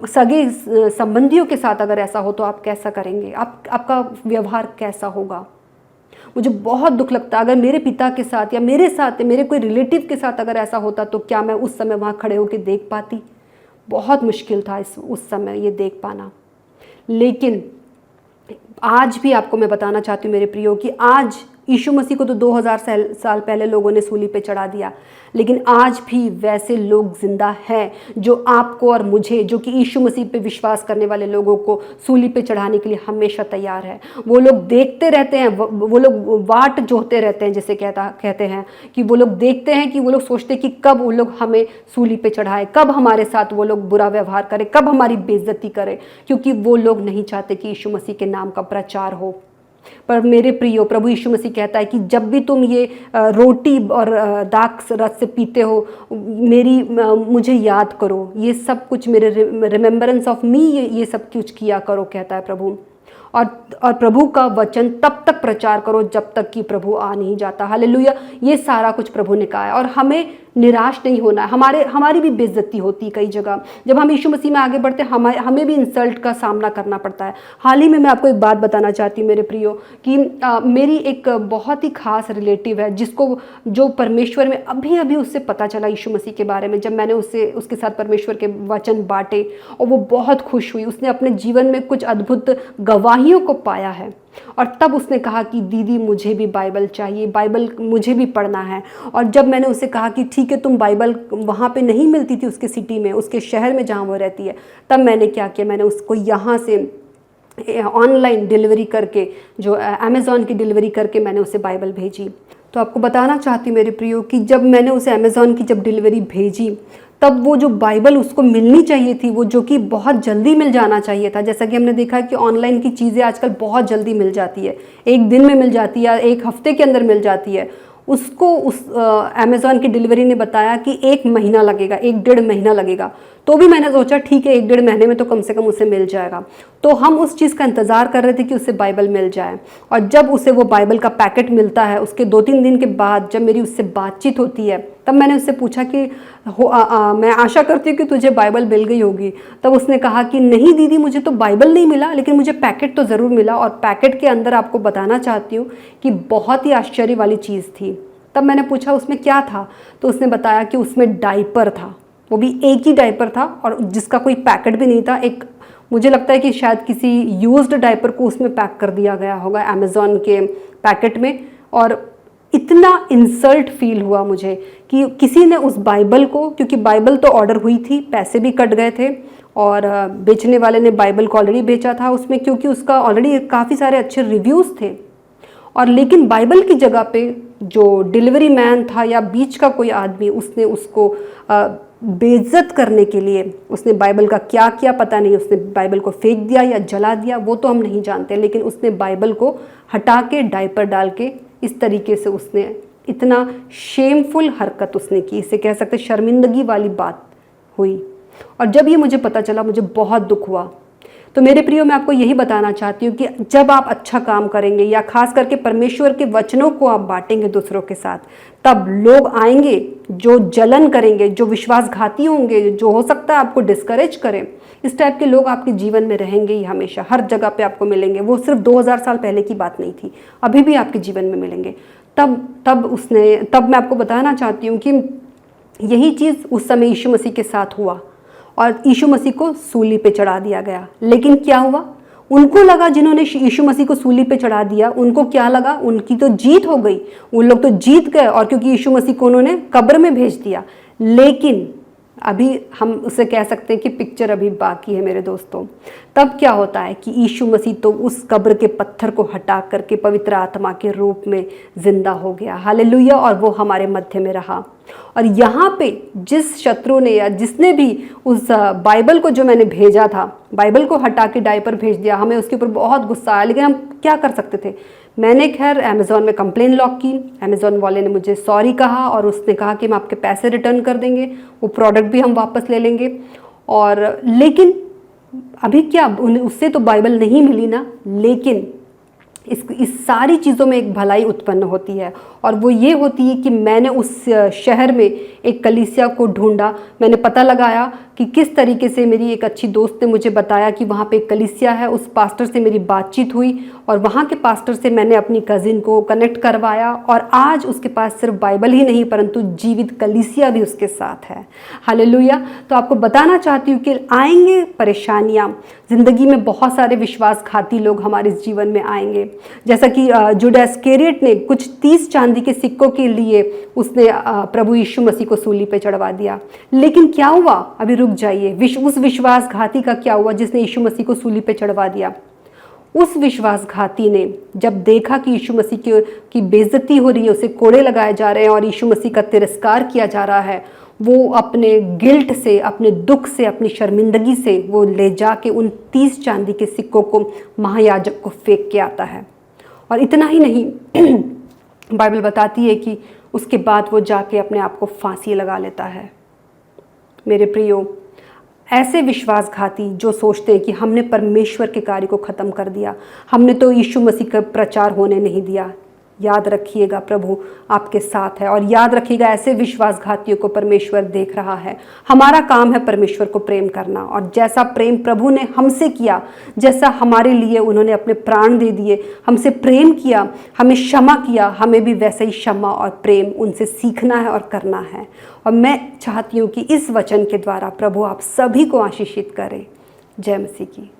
सगे संबंधियों के साथ अगर ऐसा हो तो आप कैसा करेंगे? आपका व्यवहार कैसा होगा? मुझे बहुत दुख लगता है अगर मेरे पिता के साथ या मेरे साथ, मेरे कोई रिलेटिव के साथ अगर ऐसा होता तो क्या मैं उस समय वहाँ खड़े होकर देख पाती? बहुत मुश्किल था उस समय ये देख पाना। लेकिन आज भी आपको मैं बताना चाहती हूँ मेरे प्रियो कि आज यीशु मसीह को तो 2000 साल पहले लोगों ने सूली पे चढ़ा दिया, लेकिन आज भी वैसे लोग जिंदा हैं जो आपको और मुझे, जो कि यीशु मसीह पे विश्वास करने वाले लोगों को सूली पे चढ़ाने के लिए हमेशा तैयार है। वो लोग देखते रहते हैं, वो लोग वाट जोहते रहते हैं, जैसे कहते हैं कि वो लोग देखते हैं, कि वो लोग सोचते हैं कि कब वो लोग हमें सूली पे चढ़ाए, कब हमारे साथ वो लोग बुरा व्यवहार करें, कब हमारी बेइज्जती करें, क्योंकि वो लोग नहीं चाहते कि यीशु मसीह के नाम का प्रचार हो। पर मेरे प्रियो, प्रभु यीशु मसीह कहता है कि जब भी तुम ये रोटी और दाख रस से पीते हो, मुझे याद करो, ये सब कुछ मेरे रिमेम्बरेंस ऑफ मी, ये सब कुछ किया करो, कहता है प्रभु। और प्रभु का वचन तब तक प्रचार करो जब तक कि प्रभु आ नहीं जाता। हालेलुया। ये सारा कुछ प्रभु ने कहा है और हमें निराश नहीं होना है। हमारी भी बेइज्जती होती है कई जगह। जब हम यीशु मसीह में आगे बढ़ते हैं, हमें भी इंसल्ट का सामना करना पड़ता है। हाल ही में मैं आपको एक बात बताना चाहती हूँ मेरे प्रियो कि मेरी एक बहुत ही खास रिलेटिव है जो परमेश्वर में अभी उससे पता चला यीशु मसीह के बारे में, जब मैंने उसके साथ परमेश्वर के वचन बांटे और वो बहुत खुश हुई। उसने अपने जीवन में कुछ अद्भुत गवाहियों को पाया है और तब उसने कहा कि दीदी मुझे भी बाइबल चाहिए, बाइबल मुझे भी पढ़ना है। और जब मैंने उसे कहा कि ठीक है, तुम बाइबल, वहाँ पे नहीं मिलती थी उसके सिटी में, उसके शहर में जहाँ वो रहती है, तब मैंने क्या किया, मैंने उसको यहाँ से ऑनलाइन डिलीवरी करके, जो अमेज़ॉन की डिलीवरी करके मैंने उसे बाइबल भेजी। तो आपको बताना चाहती हूँ मेरे प्रियो कि जब मैंने उसे अमेज़ॉन की जब डिलीवरी भेजी, तब वो जो बाइबल उसको मिलनी चाहिए थी, वो जो कि बहुत जल्दी मिल जाना चाहिए था, जैसा कि हमने देखा है कि ऑनलाइन की चीज़ें आजकल बहुत जल्दी मिल जाती है, एक दिन में मिल जाती है, एक हफ्ते के अंदर मिल जाती है, उसको उस अमेज़ॉन की डिलीवरी ने बताया कि 1 महीना लगेगा, 1-1.5 महीना लगेगा। तो भी मैंने सोचा ठीक है, 1-1.5 महीने में तो कम से कम उसे मिल जाएगा। तो हम उस चीज़ का इंतज़ार कर रहे थे कि उसे बाइबल मिल जाए। और जब उसे वो बाइबल का पैकेट मिलता है, उसके 2-3 दिन के बाद जब मेरी उससे बातचीत होती है, तब मैंने उससे पूछा कि मैं आशा करती हूँ कि तुझे बाइबल मिल गई होगी। तब उसने कहा कि नहीं दीदी, मुझे तो बाइबल नहीं मिला, लेकिन मुझे पैकेट तो ज़रूर मिला। और पैकेट के अंदर आपको बताना चाहती हूँ कि बहुत ही आश्चर्य वाली चीज़ थी। तब मैंने पूछा उसमें क्या था, तो उसने बताया कि उसमें डायपर था, वो भी एक ही डायपर था और जिसका कोई पैकेट भी नहीं था। एक मुझे लगता है कि शायद किसी यूज्ड डायपर को उसमें पैक कर दिया गया होगा अमेज़ॉन के पैकेट में। और इतना इंसल्ट फील हुआ मुझे कि किसी ने उस बाइबल को, क्योंकि बाइबल तो ऑर्डर हुई थी, पैसे भी कट गए थे और बेचने वाले ने बाइबल को ऑलरेडी बेचा था उसमें, क्योंकि उसका ऑलरेडी काफ़ी सारे अच्छे रिव्यूज़ थे। और लेकिन बाइबल की जगह पे जो डिलीवरी मैन था या बीच का कोई आदमी, उसने उसको बेइज्जत करने के लिए उसने बाइबल का क्या किया पता नहीं, उसने बाइबल को फेंक दिया या जला दिया, वो तो हम नहीं जानते, लेकिन उसने बाइबल को हटा के डायपर डाल के इस तरीके से उसने इतना शेमफुल हरकत उसने की, इसे कह सकते शर्मिंदगी वाली बात हुई। और जब ये मुझे पता चला, मुझे बहुत दुख हुआ। तो मेरे प्रियो, मैं आपको यही बताना चाहती हूँ कि जब आप अच्छा काम करेंगे या खास करके परमेश्वर के वचनों को आप बांटेंगे दूसरों के साथ, तब लोग आएंगे जो जलन करेंगे, जो विश्वासघाती होंगे, जो हो सकता है आपको डिस्करेज करें। इस टाइप के लोग आपके जीवन में रहेंगे ही हमेशा, हर जगह पे आपको मिलेंगे। वो सिर्फ 2000 साल पहले की बात नहीं थी, अभी भी आपके जीवन में मिलेंगे। तब मैं आपको बताना चाहती हूँ कि यही चीज़ उस समय यीशु मसीह के साथ हुआ और यीशु मसीह को सूली पे चढ़ा दिया गया। लेकिन क्या हुआ, उनको लगा, जिन्होंने यीशु मसीह को सूली पे चढ़ा दिया, उनको क्या लगा, उनकी तो जीत हो गई, उन लोग तो जीत गए, और क्योंकि यीशु मसीह को उन्होंने कब्र में भेज दिया। लेकिन अभी हम उसे कह सकते हैं कि पिक्चर अभी बाकी है मेरे दोस्तों। तब क्या होता है कि यीशु मसीह तो उस कब्र के पत्थर को हटा करके पवित्र आत्मा के रूप में जिंदा हो गया, हालेलुया, और वो हमारे मध्य में रहा। और यहाँ पे जिस शत्रु ने या जिसने भी उस बाइबल को जो मैंने भेजा था, बाइबल को हटा के डायपर भेज दिया, हमें उसके ऊपर बहुत गुस्सा आया, लेकिन हम क्या कर सकते थे। मैंने खैर अमेज़ॉन में कंप्लेन लॉक की, अमेज़ॉन वाले ने मुझे सॉरी कहा और उसने कहा कि हम आपके पैसे रिटर्न कर देंगे, वो प्रोडक्ट भी हम वापस ले लेंगे। और लेकिन अभी क्या, उससे तो बाइबल नहीं मिली ना, लेकिन इस सारी चीज़ों में एक भलाई उत्पन्न होती है, और वो ये होती है कि मैंने उस शहर में एक कलीसिया को ढूंढा। मैंने पता लगाया कि किस तरीके से, मेरी एक अच्छी दोस्त ने मुझे बताया कि वहाँ पे एक कलीसिया है, उस पास्टर से मेरी बातचीत हुई और वहाँ के पास्टर से मैंने अपनी कज़िन को कनेक्ट करवाया, और आज उसके पास सिर्फ बाइबल ही नहीं परंतु जीवित कलीसिया भी उसके साथ है, हालेलुया। तो आपको बताना चाहती हूँ कि आएंगे परेशानियाँ, ज़िंदगी में बहुत सारे विश्वासघाती लोग हमारे जीवन में आएंगे। जैसा कि जुड़ा इस्करियोत ने कुछ 30 चांदी के सिक्कों के लिए उसने प्रभु यीशु मसीह को सूली पे चढ़वा दिया, लेकिन क्या हुआ, अभी रुक जाइए, उस विश्वासघाती का क्या हुआ जिसने यीशु मसीह को सूली पे चढ़वा दिया। उस विश्वासघाती ने जब देखा कि यीशु मसीह की बेइज्जती हो रही है, उसे कोड़े लगाए जा रहे हैं और यीशु मसीह का तिरस्कार किया जा रहा है, वो अपने गिल्ट से, अपने दुख से, अपनी शर्मिंदगी से वो ले जाके उन 30 चांदी के सिक्कों को महायाजक को फेंक के आता है। और इतना ही नहीं, बाइबल बताती है कि उसके बाद वो जाके अपने आप को फांसी लगा लेता है। मेरे प्रियो, ऐसे विश्वासघाती जो सोचते हैं कि हमने परमेश्वर के कार्य को ख़त्म कर दिया, हमने तो यीशु मसीह का प्रचार होने नहीं दिया, याद रखिएगा प्रभु आपके साथ है। और याद रखिएगा, ऐसे विश्वासघातियों को परमेश्वर देख रहा है। हमारा काम है परमेश्वर को प्रेम करना, और जैसा प्रेम प्रभु ने हमसे किया, जैसा हमारे लिए उन्होंने अपने प्राण दे दिए, हमसे प्रेम किया, हमें क्षमा किया, हमें भी वैसे ही क्षमा और प्रेम उनसे सीखना है और करना है। और मैं चाहती हूँ कि इस वचन के द्वारा प्रभु आप सभी को आशीषित करें। जय मसीह की।